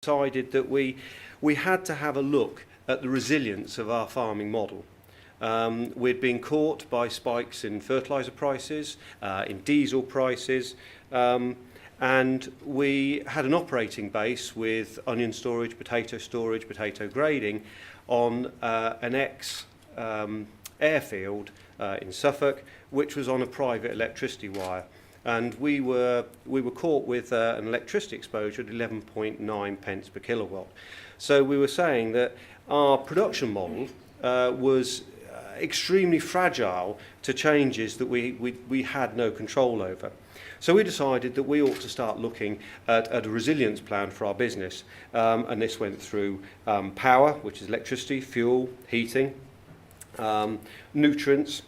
decided that we had to have a look at the resilience of our farming model. We'd been caught by spikes in fertiliser prices, in diesel prices, and we had an operating base with onion storage, potato grading on an airfield in Suffolk, which was on a private electricity wire. And we were caught with an electricity exposure at 11.9 pence per kilowatt. So we were saying that our production model was extremely fragile to changes that we had no control over. So we decided that we ought to start looking at a resilience plan for our business. And this went through power, which is electricity, fuel, heating, nutrients,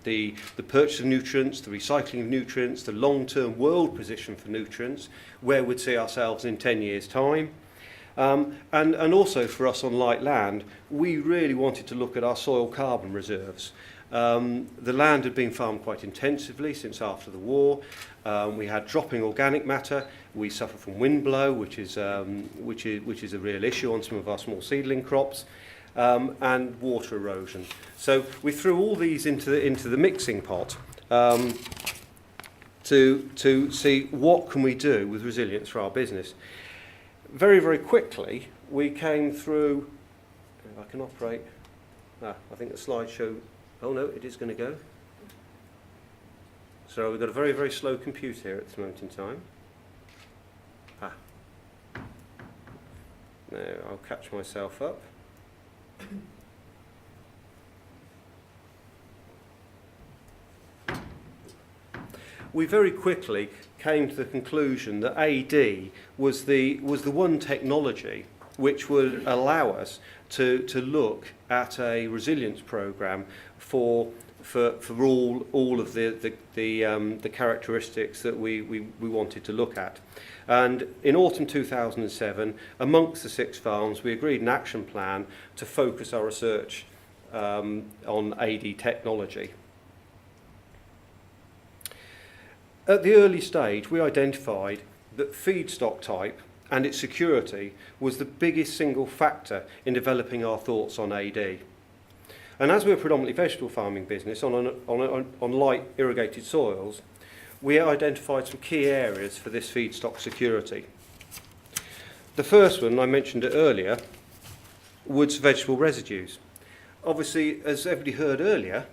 the purchase of nutrients, the recycling of nutrients, the long-term world position for nutrients, where we'd see ourselves in 10 years' time. And also for us on light land, we really wanted to look at our soil carbon reserves. The land had been farmed quite intensively since after the war. We had dropping organic matter. We suffer from wind blow, which is a real issue on some of our small seedling crops. And water erosion. So we threw all these into the mixing pot to see what can we do with resilience for our business. Very, very quickly, we came through, if I can operate, I think the slideshow, oh no, it is going to go. So we've got a very, very slow computer here at this moment in time. Now I'll catch myself up. We very quickly came to the conclusion that AD was the one technology which would allow us to look at a resilience program for all of the characteristics that we wanted to look at. And in autumn 2007, amongst the 6 farms, we agreed an action plan to focus our research on AD technology. At the early stage, we identified that feedstock type and its security was the biggest single factor in developing our thoughts on AD. And as we're a predominantly vegetable farming business on light irrigated soils, we identified some key areas for this feedstock security. The first one, I mentioned it earlier, was vegetable residues. Obviously, as everybody heard earlier,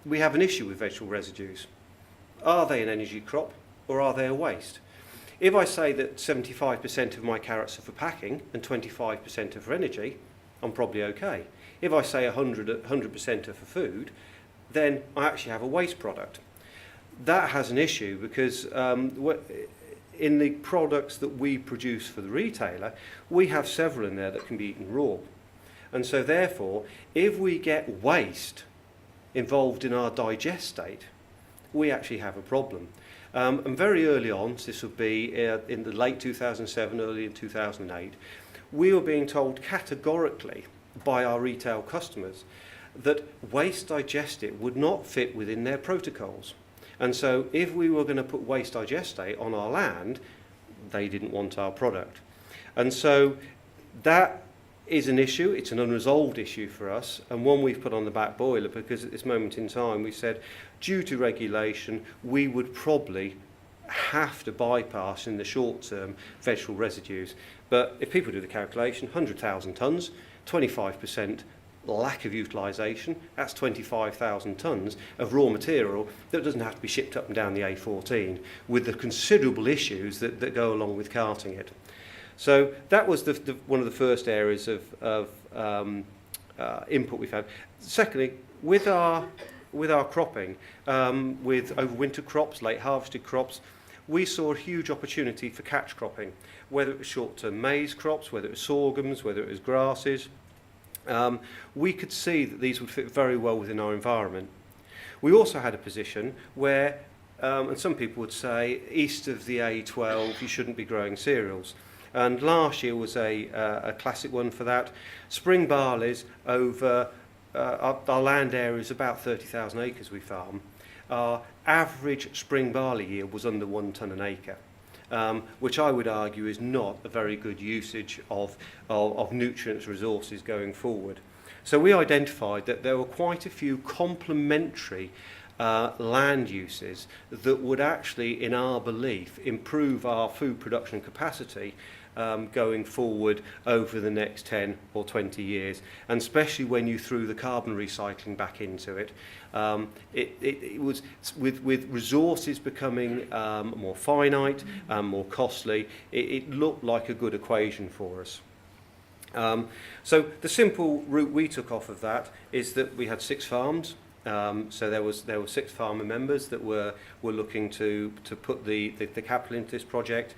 we have an issue with vegetable residues. Are they an energy crop or are they a waste? If I say that 75% of my carrots are for packing and 25% are for energy, I'm probably okay. If I say 100% are for food, then I actually have a waste product. That has an issue because in the products that we produce for the retailer, we have several in there that can be eaten raw. And so therefore, if we get waste involved in our digest state, we actually have a problem. And very early on, this would be in the late 2007, early in 2008, we were being told categorically by our retail customers that waste digestate would not fit within their protocols. And so if we were going to put waste digestate on our land, they didn't want our product. And so that is an issue. It's an unresolved issue for us, and one we've put on the back boiler because at this moment in time we said due to regulation we would probably have to bypass in the short term vegetable residues. But if people do the calculation, 100,000 tonnes, 25% lack of utilisation, that's 25,000 tonnes of raw material that doesn't have to be shipped up and down the A14 with the considerable issues that go along with carting it. So that was one of the first areas of input we've had. Secondly, with our cropping, with overwinter crops, late harvested crops, we saw a huge opportunity for catch cropping, whether it was short-term maize crops, whether it was sorghums, whether it was grasses. We could see that these would fit very well within our environment. We also had a position where, and some people would say, east of the A12 you shouldn't be growing cereals. And last year was a classic one for that. Spring barleys over our land area is about 30,000 acres we farm. Our average spring barley yield was under 1 tonne an acre. which I would argue is not a very good usage of nutrients resources going forward. So we identified that there were quite a few complementary land uses that would actually, in our belief, improve our food production capacity going forward over the next 10 or 20 years, and especially when you threw the carbon recycling back into it. It was with resources becoming more finite and more costly, it looked like a good equation for us. So the simple route we took off of that is that we had 6 farms. So there were 6 farmer members that were looking to put the capital into this project.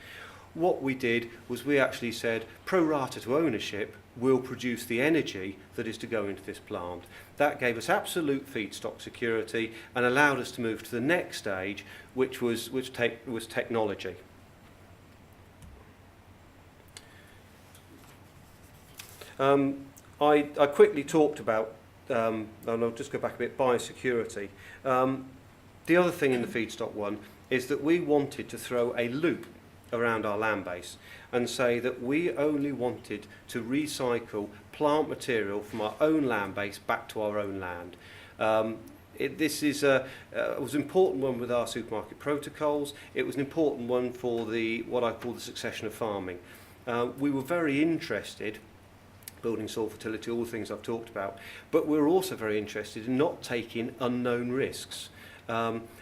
What we did was we actually said, pro rata to ownership, we'll produce the energy that is to go into this plant. That gave us absolute feedstock security and allowed us to move to the next stage, which was technology. I quickly talked about, and I'll just go back a bit, biosecurity. The other thing in the feedstock one is that we wanted to throw a loop around our land base and say that we only wanted to recycle plant material from our own land base back to our own land. This is was an important one with our supermarket protocols. It was an important one for what I call the succession of farming. We were very interested, building soil fertility, all the things I've talked about, but we're also very interested in not taking unknown risks,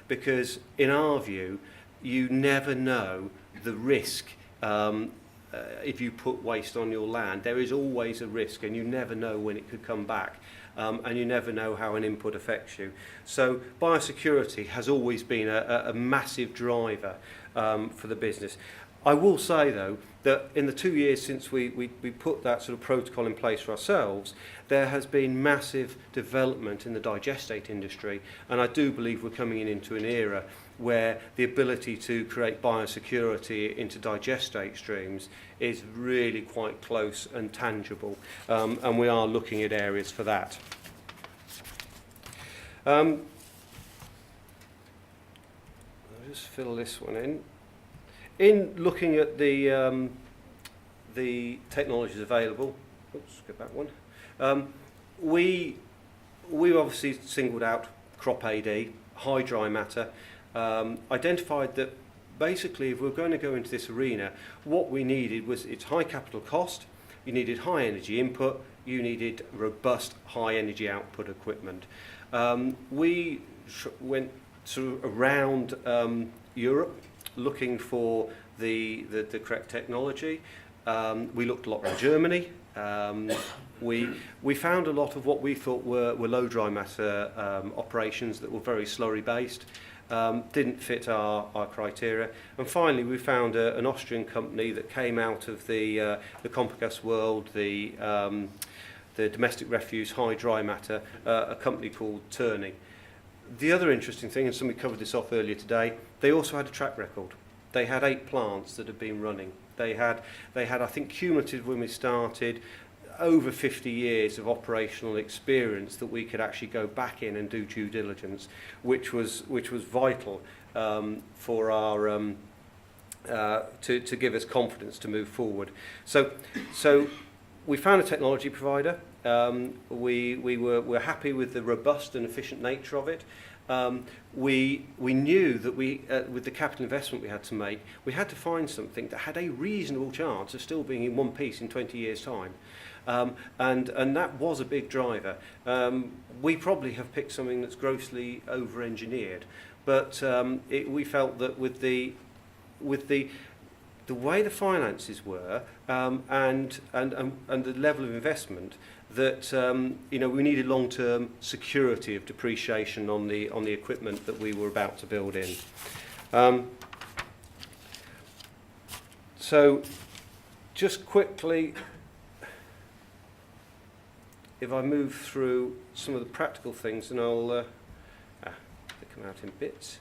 because in our view, you never know the risk. If you put waste on your land, there is always a risk, and you never know when it could come back, and you never know how an input affects you. So biosecurity has always been a massive driver for the business. I will say, though, that in the 2 years since we put that sort of protocol in place for ourselves, there has been massive development in the digestate industry, and I do believe we're coming into an era where the ability to create biosecurity into digestate streams is really quite close and tangible, and we are looking at areas for that. I'll just fill this one in. In looking at the technologies available, oops, go back one. We obviously singled out crop AD, high dry matter, identified that basically if we're going to go into this arena, what we needed was it's high capital cost, you needed high energy input, you needed robust high energy output equipment. We went sort of around Europe looking for the correct technology. We looked a lot around Germany. We found a lot of what we thought were low dry matter operations that were very slurry based, didn't fit our criteria, and finally we found an Austrian company that came out of the compost world, the domestic refuse high dry matter, a company called Turney. The other interesting thing, and somebody covered this off earlier today, they also had a track record. They had 8 plants that had been running. They had I think cumulative when we started over 50 years of operational experience that we could actually go back in and do due diligence, which was vital for our to give us confidence to move forward. So we found a technology provider. We're happy with the robust and efficient nature of it. We knew that with the capital investment we had to make, we had to find something that had a reasonable chance of still being in one piece in 20 years' time. And that was a big driver. We probably have picked something that's grossly over-engineered, but we felt that with the way the finances were and the level of investment, that we needed long-term security of depreciation on the equipment that we were about to build in. So, just quickly, if I move through some of the practical things, and I'll they come out in bits.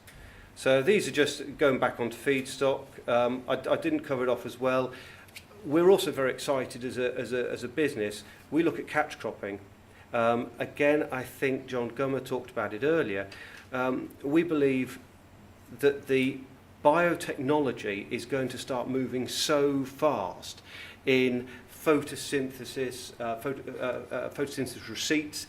So these are just going back onto feedstock. I didn't cover it off as well. We're also very excited as a business. We look at catch cropping. Again, I think John Gummer talked about it earlier. We believe that the biotechnology is going to start moving so fast in photosynthesis, photosynthesis receipts,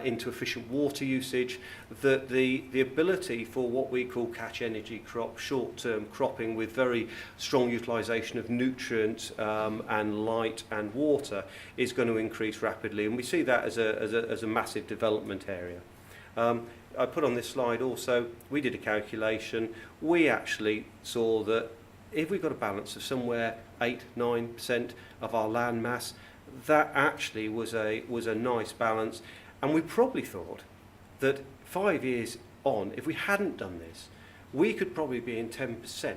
into efficient water usage, that the ability for what we call catch energy crop, short-term cropping with very strong utilisation of nutrients and light and water is going to increase rapidly, and we see that as a massive development area. I put on this slide also, we did a calculation. We actually saw that if we got a balance of somewhere 8-9% of our land mass, that actually was a nice balance, and we probably thought that 5 years on, if we hadn't done this, we could probably be in 10%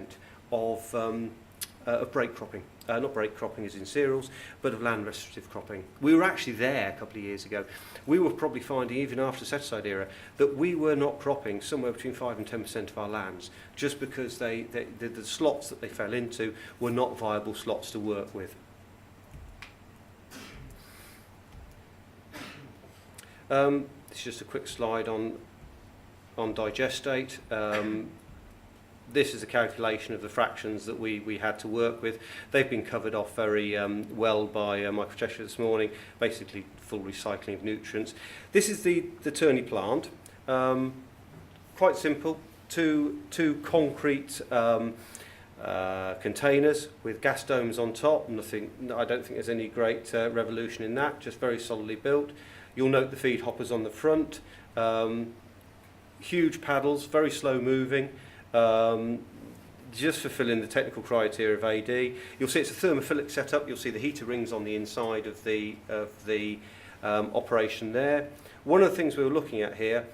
of break cropping. Not break cropping as in cereals, but of land restorative cropping. We were actually there a couple of years ago. We were probably finding, even after the set-aside era, that we were not cropping somewhere between 5 and 10% of our lands, just because the slots that they fell into were not viable slots to work with. This is just a quick slide on digestate. This is a calculation of the fractions that we had to work with. They've been covered off very well by Michael Cheshire this morning, basically full recycling of nutrients. This is the Turney plant. Quite simple, two concrete containers with gas domes on top. I don't think there's any great revolution in that, just very solidly built. You'll note the feed hoppers on the front. Huge paddles, very slow moving. Just fulfilling the technical criteria of AD. You'll see it's a thermophilic setup. You'll see the heater rings on the inside of the operation there. One of the things we were looking at here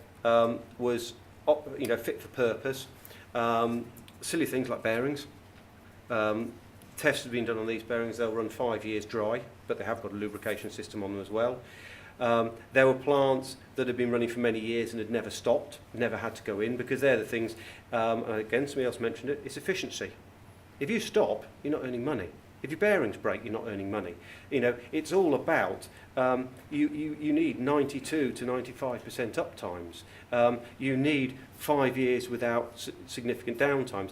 was fit for purpose. Silly things like bearings. Tests have been done on these bearings. They'll run 5 years dry, but they have got a lubrication system on them as well. There were plants that had been running for many years and had never stopped, never had to go in, because they're the things, and again, somebody else mentioned it, it's efficiency. If you stop, you're not earning money. If your bearings break, you're not earning money. It's all about, you need 92 to 95% uptimes. You need 5 years without significant downtimes.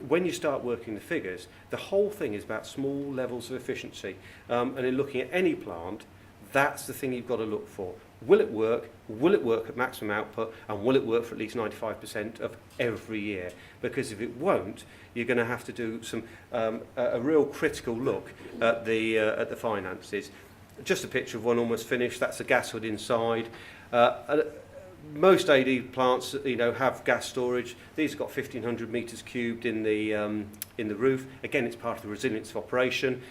When you start working the figures, the whole thing is about small levels of efficiency. And in looking at any plant, that's the thing you've got to look for. Will it work? Will it work at maximum output? And will it work for at least 95% of every year? Because if it won't, you're going to have to do some a real critical look at the finances. Just a picture of one almost finished. That's a gas hood inside. Most AD plants, have gas storage. These have got 1,500 metres cubed in the roof. Again, it's part of the resilience of operation.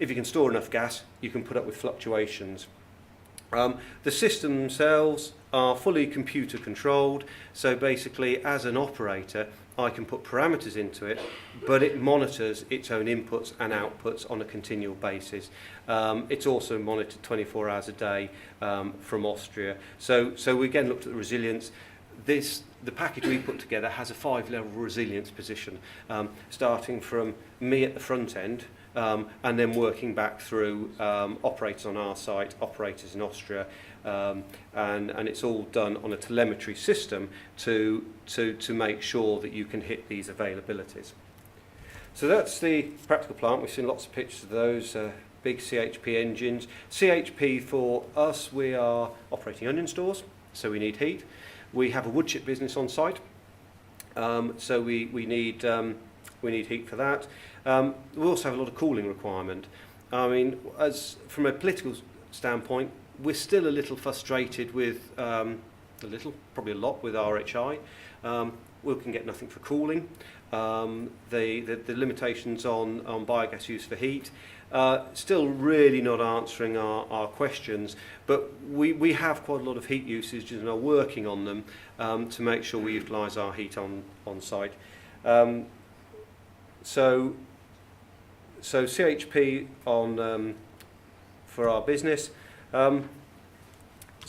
If you can store enough gas, you can put up with fluctuations. The systems themselves are fully computer controlled, so basically as an operator I can put parameters into it, but it monitors its own inputs and outputs on a continual basis. It's also monitored 24 hours a day from Austria. So we again looked at the resilience. The package we put together has a 5-level resilience position, starting from me at the front end, and then working back through operators on our site, operators in Austria, and it's all done on a telemetry system to make sure that you can hit these availabilities. So that's the practical plant. We've seen lots of pictures of those big CHP engines. CHP for us, we are operating onion stores, so we need heat. We have a wood chip business on site, so we need heat for that. We also have a lot of cooling requirement. I mean, from a political standpoint, we're still a little frustrated with, probably a lot with RHI. We can get nothing for cooling. The limitations on biogas use for heat, still really not answering our questions, but we have quite a lot of heat usage and are working on them to make sure we utilise our heat on site. So CHP on for our business. So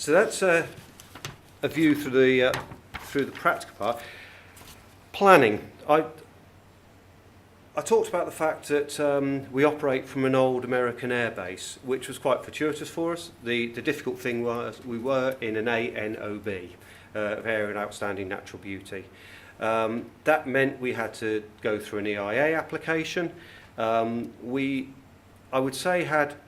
that's a view through the practical part. Planning. I talked about the fact that we operate from an old American air base, which was quite fortuitous for us. The difficult thing was we were in an ANOB, Area of Outstanding Natural Beauty. That meant we had to go through an EIA application. I would say we